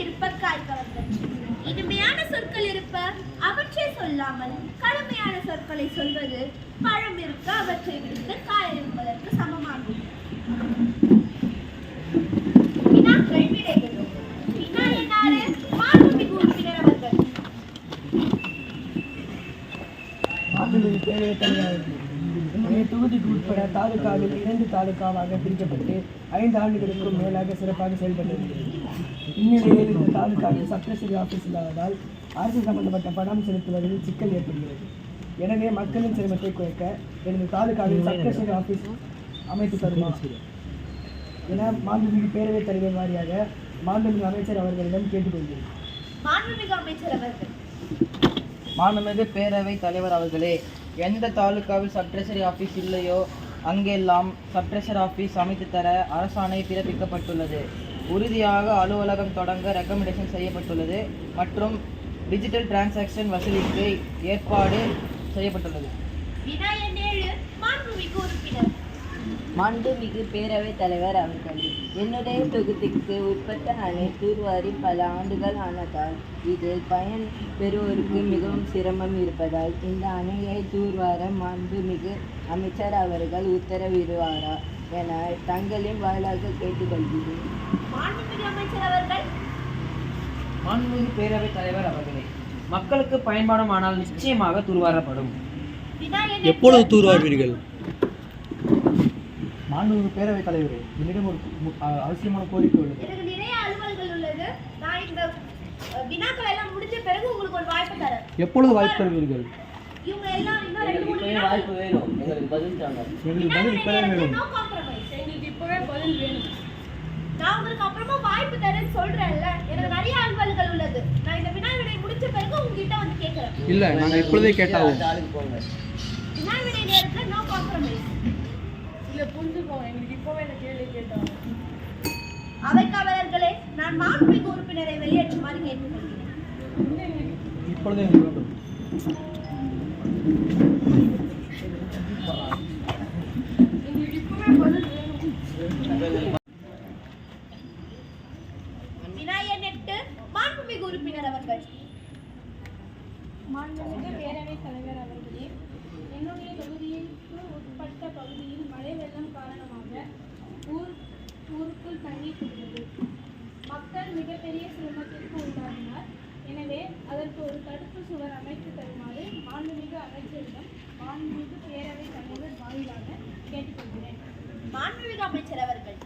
இருப்பர் காய்கவர்கள். இனிமையான சொற்கள் இருப்ப அவற்றை சொல்லாமல் கடுமையான சொற்களை சொல்வது பழம் இருக்க அவற்றை விடுத்து காய இருப்பதற்கு சமமாகும். வினாக்கள் விடைகள். வினா என்னாரு? மாண்புமிகு உறுப்பினர் அவர்கள். தொகுதிக்கு உட்பட தாலுகாவில் 2 தாலுகாவாக பிரிக்கப்பட்டு 5 ஆண்டுகளுக்கும் மேலாக சிறப்பாக செயல்பட்டது. இந்நிலையில் இந்த தாலுகாவில் சப்ட்ரெஷரி ஆபீஸ் இல்லாததால் அரசு சம்பந்தப்பட்ட பணம் செலுத்துவதில் சிக்கல் ஏற்படுகிறது. எனவே மக்களின் சிரமத்தை குறைக்க எனது தாலுகாவில் சப்ட்ரெஷரி ஆபீஸ் அமைத்து தருமா என மாண்புமிகு பேரவைத் தலைவர் வாரியாக மாண்புமிகு அமைச்சர் அவர்களிடம் கேட்டுக்கொள்கிறேன். மாண்புமிகு பேரவைத் தலைவர் அவர்களே, எந்த தாலுகாவில் சப்ட்ரெஷரி ஆஃபீஸ் இல்லையோ அங்கெல்லாம் சப்ட்ரெஷர் ஆஃபீஸ் அமைத்து தர அரசாணை பிறப்பிக்கப்பட்டுள்ளது. உறுதியாக அலுவலகம் தொடங்க ரெக்கமெண்டேஷன் செய்யப்பட்டுள்ளது மற்றும் டிஜிட்டல் டிரான்சாக்ஷன் வசூலிக்கு ஏற்பாடு செய்யப்பட்டுள்ளது. மாண்புமிகு பேரவைத் தலைவர் அவர்களே, என்னுடைய தொகுதிக்கு உட்பட்ட அணை தூர்வாரி பல ஆண்டுகள் ஆனதால் இதில் பயன் பெறுவோருக்கு மிகவும் சிரமம் இருப்பதால் இந்த அணையை தூர்வார மாண்புமிகு அமைச்சர் அவர்கள் உத்தரவிடுவாரா என தங்களின் வாயிலாக கேட்டுக்கொள்கிறேன். மாண்புமிகு பேரவைத் தலைவர் அவர்களே, மக்களுக்கு பயன்பாடுமானால் நிச்சயமாக தூர்வாரப்படும். எப்பொழுது தூர்வாருவீர்கள்? மாண்புமிகு பேரவைத் தலைவரே, என்னிடம் ஒரு அவசியமான கோரிக்கை உள்ளது. எனக்கு நிறைய அலுவல்கள் உள்ளது. நான் இந்த வினாக்கள் எல்லாம் முடிஞ்ச பிறகு உங்களுக்கு ஒரு வாய்ப்பு தரேன். எப்பொழுது வாய்ப்பு தருவீர்கள்? இவங்க எல்லாம் இன்னும் 2-3 வாய்ப்பு வேணும். எங்களுக்கு பதில் தாங்க. எங்களுக்கு பதில் இப்பவே வேணும். எங்களுக்கு இப்பவே பதில் வேணும். நான் உங்களுக்கு அப்புறமா வாய்ப்பு தரேன்னு சொல்றேன்ல. எனக்கு நிறைய அலுவல்கள் உள்ளது. நான் இந்த வினா விடை முடிஞ்ச பிறகு உங்ககிட்ட வந்து கேட்கறேன். இல்ல, நாங்க இப்பொழுதே கேட்டாவும். வினா விடை நேரத்துல நோ காம்ப்ரமைஸ். அவைக்காவலர்களே, நான் மாண்புமிகு உறுப்பினரை வெளியேற்றுமாறு கேட்டுக்கொள்கிறேன். இப்பொழுதே வேண்டும். வினாயனெட்டு மாண்புமிகு உறுப்பினர் அவர்கள். மாண்புமிகு பேரவைத் தலைவர் அவர்களே, என்னுடைய தொகுதிக்கு உட்பட்ட பகுதியில் மழை வெள்ளம் காரணமாக ஊருக்குள் தண்ணீர் புகுந்தது. மக்கள் மிகப்பெரிய சிரமத்திற்கு உள்ளாகினார். எனவே அதற்கு ஒரு தடுப்பு சுவர் அமைத்து தருமாறு மாண்புமிகு அமைச்சரிடம் மாண்புமிகு பேரவைத் தலைவர் வாயிலாக கேட்டுக்கொள்கிறேன். மாண்புமிகு அமைச்சர் அவர்கள்.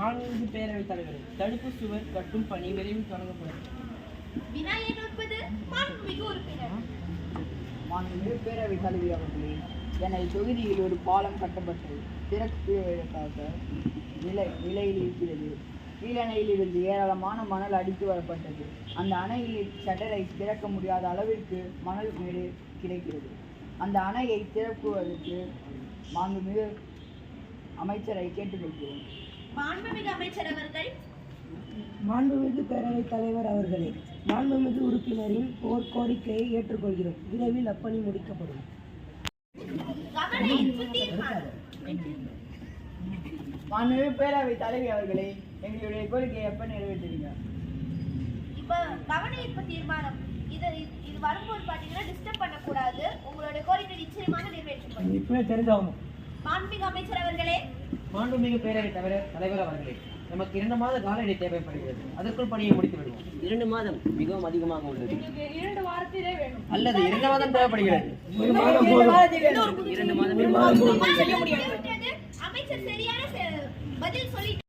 மாண்புமிகு பேரவைத் தலைவர், தடுப்பு சுவர் கட்டும் பணி விரைவில் தொடங்கப்படும். வினாயன் மாண்புமிகு உறுப்பினர். மாண்புமிகு பேரவைத் தலைவி அவர்களே, எனது தொகுதியில் ஒரு பாலம் கட்டப்பட்டு திறப்பதற்காக நிலையில் இருக்கிறது. கீழணையிலிருந்து ஏராளமான மணல் அடித்து வரப்பட்டது. அந்த அணையில் ஷட்டரை திறக்க முடியாத அளவிற்கு மணல் மேடு கிடைக்கிறது. அந்த அணையை திறப்புவதற்கு மாண்புமிகு அமைச்சரை கேட்டுக்கொள்கிறேன். மாண்புமிகு அமைச்சர் அவர்கள். மாண்புமிகு பேரவைத் தலைவர் அவர்களே, மாண்புமிகு உறுப்பினரின் கோரிக்கையை ஏற்றுக்கொள்கிறோம். விரைவில் அப்பணி முடிக்கப்படும். மாண்புமிகு பேரவைத் தலைவி அவர்களே, எங்களுடைய கோரிக்கையை எப்ப நிறைவேற்றுவீங்க? இப்ப கவன ஈர்ப்பு தீர்மானம் இது வரும்போது பாத்தீங்கன்னா டிஸ்டர்ப் பண்ணக்கூடாது. உங்களுடைய கோரிக்கை நிச்சயமாக நிறைவேற்றப்படும். இப்பவே தெரிஞ்சாகணும். மாண்புமிகு அமைச்சர் அவர்களே. மாண்புமிகு பேரவைத் தலைவர் அவர்களே, நமக்கு 2 மாத கால இடை தேவைப்படுகிறது. அதற்குள் பணியை முடித்து விடுவோம். 2 மாதம் மிகவும் அதிகமாக உள்ளது. 2 வாரத்திலே வேணும். அல்லது 2 மாதம் தேவைப்படுகிறது. 1 மாதம் போதும். 2 மாதம் அமைச்சர் சரியான பதில் சொல்லி